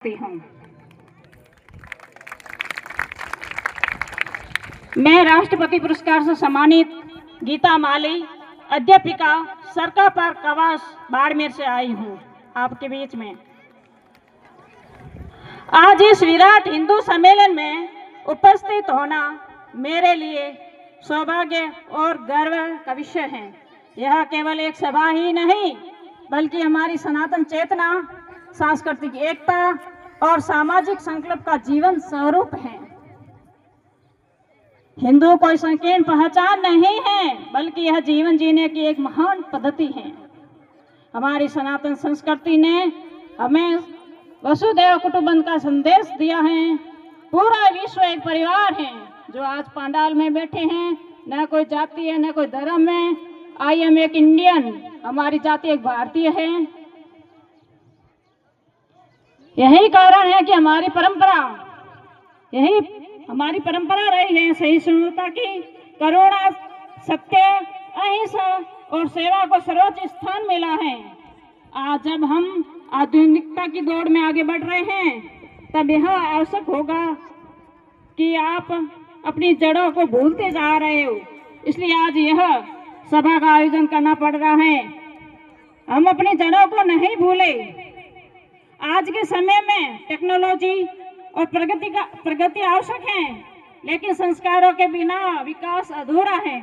हूँ। मैं राष्ट्रपति पुरस्कार से सम्मानित गीता माली, अध्यापिका, सरका पार्क आवास, बाड़मेर से आई हूँ आपके बीच में। आज इस विराट हिंदू सम्मेलन में उपस्थित होना मेरे लिए सौभाग्य और गर्व का विषय है। यह केवल एक सभा ही नहीं, बल्कि हमारी सनातन चेतना, सांस्कृतिक एकता और सामाजिक संकल्प का जीवन स्वरूप है। हिंदू कोई संकीर्ण पहचान नहीं है, बल्कि यह जीवन जीने की एक महान पद्धति है। हमारी सनातन संस्कृति ने हमें वसुधैव कुटुंबकम का संदेश दिया है। पूरा विश्व एक परिवार है। जो आज पंडाल में बैठे हैं, न कोई जाति है, न कोई धर्म है। आई एम एक इंडियन, हमारी जाति एक भारतीय है। यही कारण है कि हमारी परंपरा रही है सहिष्णुता की, करुणा, सत्य, अहिंसा और सेवा को सर्वोच्च स्थान मिला है। आज जब हम आधुनिकता की दौड़ में आगे बढ़ रहे हैं, तब यह आवश्यक होगा कि आप अपनी जड़ों को भूलते जा रहे हो। इसलिए आज यह सभा का आयोजन करना पड़ रहा है। हम अपनी जड़ों को नहीं भूले। आज के समय में टेक्नोलॉजी और प्रगति आवश्यक है, लेकिन संस्कारों के बिना विकास अधूरा है।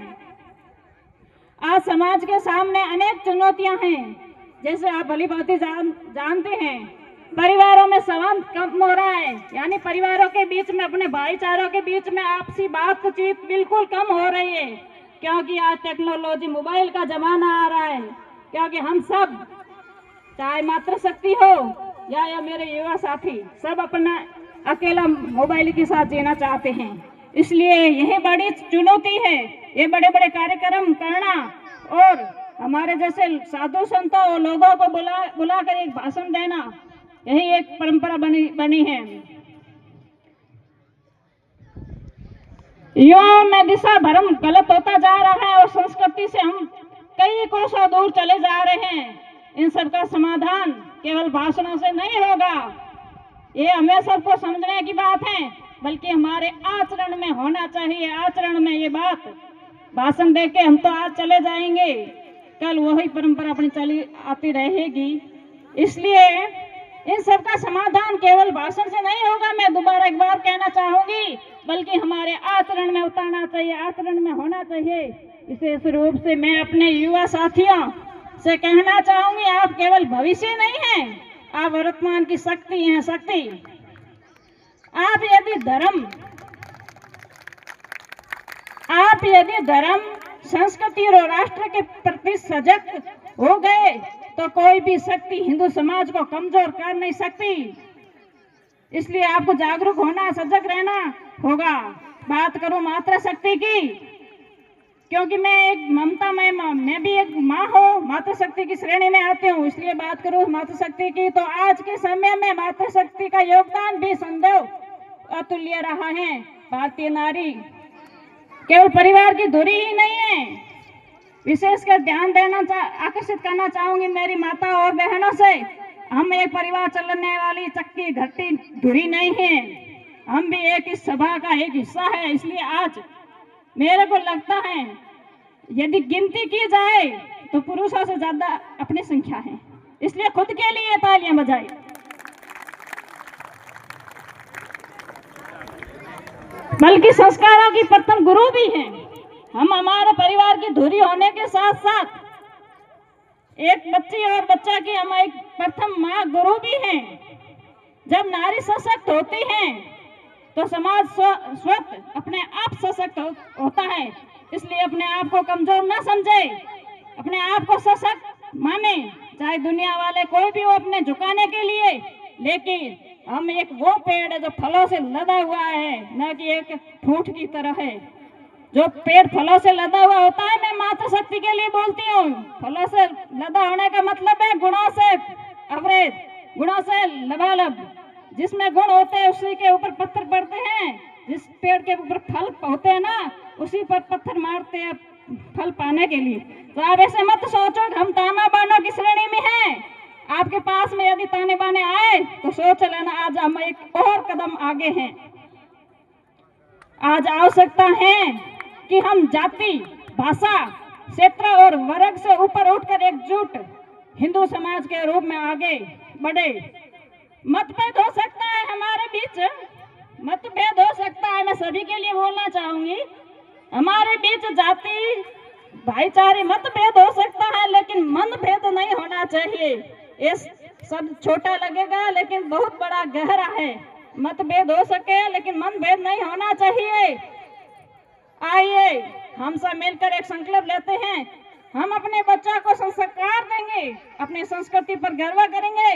आज समाज के सामने अनेक चुनौतियां हैं। जैसे आप भली भांति जानते हैं, परिवारों में संबंध कम हो रहा है, यानी परिवारों के बीच में, अपने भाईचारों के बीच में आपसी बातचीत बिल्कुल कम हो रही है, क्योंकि आज टेक्नोलॉजी, मोबाइल का जमाना आ रहा है। क्योंकि हम सब, चाहे मातृशक्ति हो या मेरे युवा साथी, सब अपना अकेला मोबाइल के साथ जीना चाहते हैं। इसलिए यही बड़ी चुनौती है, ये बड़े बड़े कार्यक्रम करना और हमारे जैसे साधु संतों और लोगों को बुलाकर एक भाषण देना, यही एक परंपरा बनी है। युवाओं में दिशा भ्रम गलत होता जा रहा है और संस्कृति से हम कई कोसों दूर चले जा रहे हैं। इन सब का समाधान केवल भाषणों से नहीं होगा, ये हमें सबको समझने की बात है, बल्कि हमारे आचरण में होना चाहिए। आचरण में ये बात, भाषण देके हम तो आज चले जाएंगे, कल वही परंपरा अपनी चली आती रहेगी। इसलिए इन सब का समाधान केवल भाषण से नहीं होगा, मैं दोबारा एक बार कहना चाहूंगी, बल्कि हमारे आचरण में उतारना चाहिए, आचरण में होना चाहिए। विशेष रूप से मैं अपने युवा साथियों से कहना चाहूंगी, आप केवल भविष्य नहीं हैं, आप वर्तमान की शक्ति हैं। शक्ति आप यदि धर्म, संस्कृति और राष्ट्र के प्रति सजग हो गए, तो कोई भी शक्ति हिंदू समाज को कमजोर कर नहीं सकती। इसलिए आपको जागरूक होना, सजग रहना होगा। बात करूं मातृशक्ति की, क्योंकि मैं भी एक माँ हूँ, मातृशक्ति की श्रेणी में आती हूँ। इसलिए बात करूँ मातृशक्ति की, तो आज के समय में मातृशक्ति का योगदान भी संदेह अतुल्य रहा है। भारतीय नारी केवल परिवार की धुरी ही नहीं है। विशेषकर ध्यान आकर्षित करना चाहूंगी मेरी माता और बहनों से, हम एक परिवार चलने वाली चक्की घटी धुरी नहीं है, हम भी एक इस सभा का एक हिस्सा है। इसलिए आज मेरे को लगता है, यदि गिनती की जाए तो पुरुषों से ज्यादा अपनी संख्या है। इसलिए खुद के लिए तालियां बजाएं। बल्कि संस्कारों की प्रथम गुरु भी हैं। हम हमारे परिवार की धुरी होने के साथ साथ एक बच्ची और बच्चा की हम एक प्रथम माँ गुरु भी हैं। जब नारी सशक्त होती है तो समाज स्वतः अपने आप सशक्त होता है। इसलिए अपने आप को कमजोर न समझे, अपने आप को सशक्त माने। चाहे दुनिया वाले कोई भी हो अपने झुकाने के लिए, लेकिन हम एक वो पेड़ है जो फलों से लदा हुआ है, न कि एक ठूठ की तरह है। जो पेड़ फलों से लदा हुआ होता है, मैं मातृशक्ति के लिए बोलती हूँ, फलों से लदा होने का मतलब है गुणों से अवरेज, गुणों से लबालब। जिसमें गुण होते हैं उसी के ऊपर पत्थर पड़ते हैं। जिस पेड़ के ऊपर फल होते हैं ना, उसी पर पत्थर मारते हैं फल पाने के लिए। तो आप ऐसे मत सोचो कि हम ताना बानों की श्रेणी में हैं। आपके पास में यदि ताने बाने आए तो सोच लेना आज हम एक और कदम आगे हैं। आज आवश्यकता है कि हम जाति, भाषा, क्षेत्र और वर्ग से ऊपर उठकर एकजुट हिंदू समाज के रूप में आगे बढ़े। मतभेद हो सकता है हमारे बीच, मतभेद हो सकता है, मैं सभी के लिए बोलना चाहूंगी, हमारे बीच जाति भाईचारे मतभेद हो सकता है, लेकिन मनभेद नहीं होना चाहिए। ये शब्द छोटा लगेगा लेकिन बहुत बड़ा गहरा है। मतभेद हो सके लेकिन मनभेद नहीं होना चाहिए। आइए हम सब मिलकर एक संकल्प लेते हैं, हम अपने बच्चों को संस्कार देंगे, अपनी संस्कृति पर गर्व करेंगे।